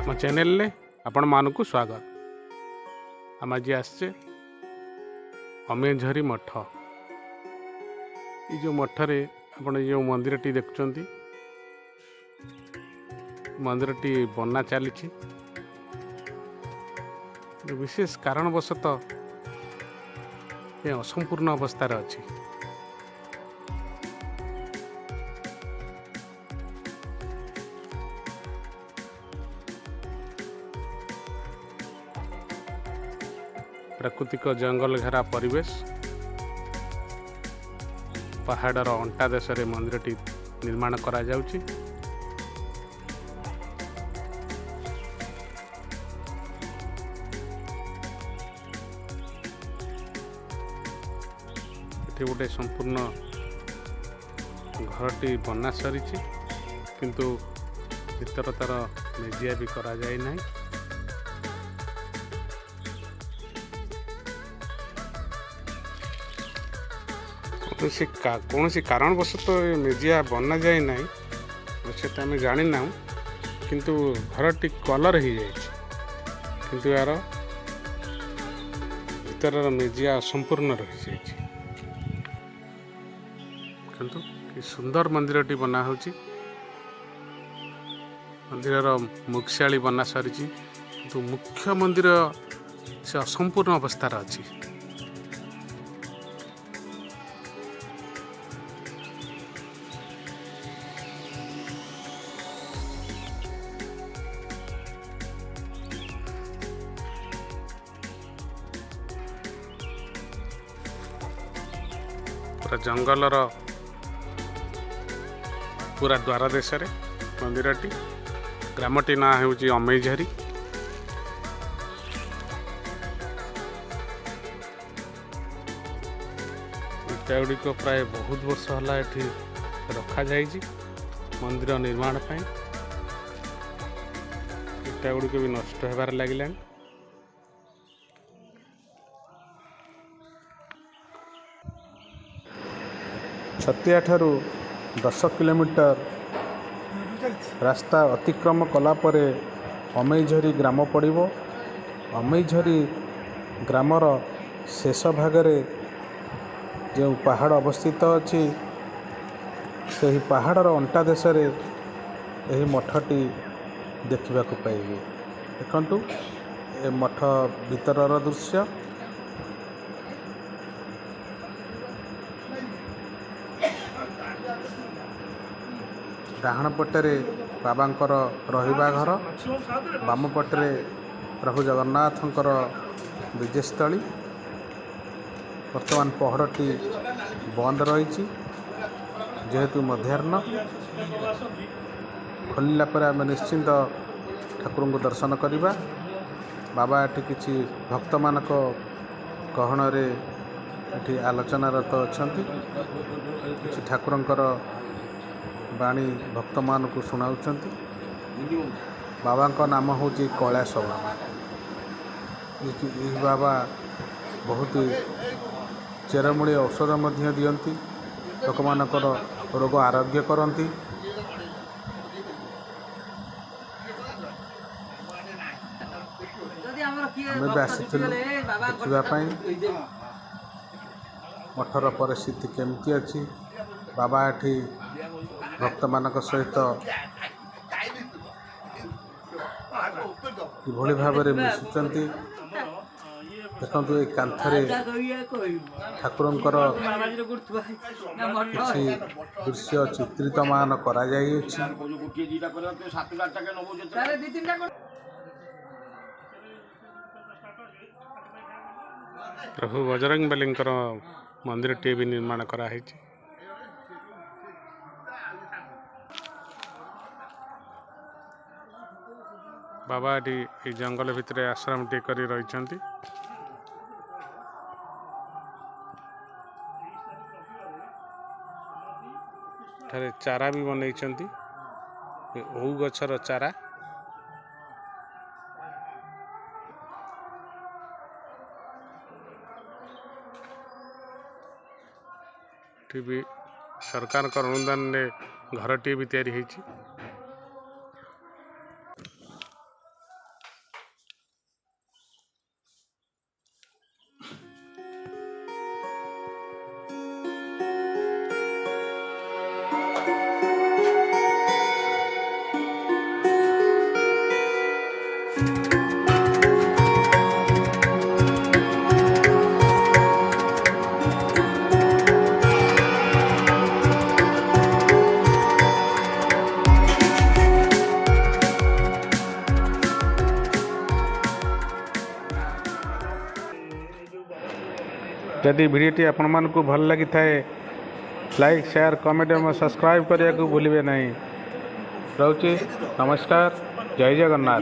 ମୋ ଚ୍ୟାନେଲରେ ଆପଣମାନଙ୍କୁ ସ୍ୱାଗତ। ଆମେ ଆଜି ଆସିଛେ ଅମେଝରି ମଠ। ଏ ଯେଉଁ ମଠରେ ଆପଣ ଯେଉଁ ମନ୍ଦିରଟି ଦେଖୁଛନ୍ତି, ମନ୍ଦିରଟି ବନା ଚାଲିଛି। ବିଶେଷ କାରଣବଶତଃ ଏ ଅସମ୍ପୂର୍ଣ୍ଣ ଅବସ୍ଥାରେ ଅଛି। ପ୍ରାକୃତିକ ଜଙ୍ଗଲ ଘେରା ପରିବେଶ, ପାହାଡ଼ର ଅଣ୍ଟା ଦେଶରେ ମନ୍ଦିରଟି ନିର୍ମାଣ କରାଯାଉଛି। ଏଠି ଗୋଟେ ସମ୍ପୂର୍ଣ୍ଣ ଘରଟି ବନା ସରିଛି, କିନ୍ତୁ ଭିତର ତାର ମେଜିଆ ବି କରାଯାଇ ନାହିଁ। କୌଣସି କାରଣବଶତଃ ମେଜିଆ ବନାଯାଇ ନାହିଁ, ସେଟା ଆମେ ଜାଣିନାହୁଁ। କିନ୍ତୁ ଘରଟି କଲର୍ ହେଇଯାଇଛି, କିନ୍ତୁ ଏହାର ଭିତରର ମେଜିଆ ଅସମ୍ପୂର୍ଣ୍ଣ ରହିଯାଇଛି। କିନ୍ତୁ କି ସୁନ୍ଦର ମନ୍ଦିରଟି ବନା ହେଉଛି। ମନ୍ଦିରର ମୁଖ୍ୟାଳୀ ବନା ସରିଛି, କିନ୍ତୁ ମୁଖ୍ୟ ମନ୍ଦିର ସେ ଅସମ୍ପୂର୍ଣ୍ଣ ଅବସ୍ଥାରେ ଅଛି। ପୁରା ଜଙ୍ଗଲର ପୁରା ଦ୍ୱାର ଦେଶରେ ମନ୍ଦିରଟି। ଗ୍ରାମଟି ନାଁ ହେଉଛି ଅମେଝରି। ଇଟା ଗୁଡ଼ିକ ପ୍ରାୟ ବହୁତ ବର୍ଷ ହେଲା ଏଠି ରଖାଯାଇଛି ମନ୍ଦିର ନିର୍ମାଣ ପାଇଁ। ଇଟା ଗୁଡ଼ିକ ବି ନଷ୍ଟ ହେବାରେ ଲାଗିଲାଣି। ଛତିଆ ଠାରୁ 10 କିଲୋମିଟର ରାସ୍ତା ଅତିକ୍ରମ କଲା ପରେ ଅମେଝରି ଗ୍ରାମ ପଡ଼ିବ। ଅମେଝରି ଗ୍ରାମର ଶେଷ ଭାଗରେ ଯେଉଁ ପାହାଡ଼ ଅବସ୍ଥିତ ଅଛି, ସେହି ପାହାଡ଼ର ଅଣ୍ଟା ଦେଶରେ ଏହି ମଠଟି ଦେଖିବାକୁ ପାଇବେ। ଦେଖନ୍ତୁ ଏ ମଠ ଭିତରର ଦୃଶ୍ୟ। ଡାହାଣ ପଟରେ ବାବାଙ୍କର ରହିବା ଘର, ବାମ ପଟରେ ପ୍ରଭୁ ଜଗନ୍ନାଥଙ୍କର ବିଜେସ୍ଥଳୀ। ବର୍ତ୍ତମାନ ପହଡ଼ଟି ବନ୍ଦ ରହିଛି, ଯେହେତୁ ମଧ୍ୟାହ୍ନ। ଖୋଲିଲା ପରେ ଆମେ ନିଶ୍ଚିନ୍ତ ଠାକୁରଙ୍କୁ ଦର୍ଶନ କରିବା। ବାବା ଏଠି କିଛି ଭକ୍ତମାନଙ୍କ ଗହଣରେ ଏଠି ଆଲୋଚନାରତ ଅଛନ୍ତି। କିଛି ଠାକୁରଙ୍କର ବାଣୀ ଭକ୍ତମାନଙ୍କୁ ଶୁଣାଉଛନ୍ତି। ବାବାଙ୍କ ନାମ ହେଉଛି କୈଳାସ ବାବା। ଏହି ବାବା ବହୁତ ଚେରମୂଳି ଔଷଧ ମଧ୍ୟ ଦିଅନ୍ତି, ଲୋକମାନଙ୍କର ରୋଗ ଆରୋଗ୍ୟ କରନ୍ତି। ଆମେ ବି ଆସିଥିଲୁ ଦେଖିବା ପାଇଁ ମଠର ପରିସ୍ଥିତି କେମିତି ଅଛି। ବାବା ଏଠି ଭକ୍ତମାନଙ୍କ ସହିତ କିଭଳି ଭାବରେ ମିଶୁଛନ୍ତି। ଦେଖନ୍ତୁ ଏ କାନ୍ଥରେ ଠାକୁରଙ୍କର କିଛି ଦୃଶ୍ୟ ଚିତ୍ରିତମାନ କରାଯାଇଅଛି। ପ୍ରଭୁ ବଜରଙ୍ଗବାଲୀଙ୍କର ମନ୍ଦିରଟିଏ ବି ନିର୍ମାଣ କରାହେଇଛି। ବାବା ଏଠି এই ଜଙ୍ଗଲ ଭିତରେ ଆଶ୍ରମଟିଏ କରି ରହିଛନ୍ତି। ଏଠାରେ ଚାରା ବି ବନେଇଛନ୍ତି, ଓଉ ଗଛର ଚାରା। ଏଠି ବି ସରକାରଙ୍କ ଅନୁଦାନରେ ଘରଟିଏ ବି ତିଆରି ହେଇଛି। जदि भिडटी आपण मानक भल लगी थाए लाइक शेयर कमेंट और सब्सक्राइब करने को भूलिए नहीं। रोचे नमस्कार, जय जगन्नाथ।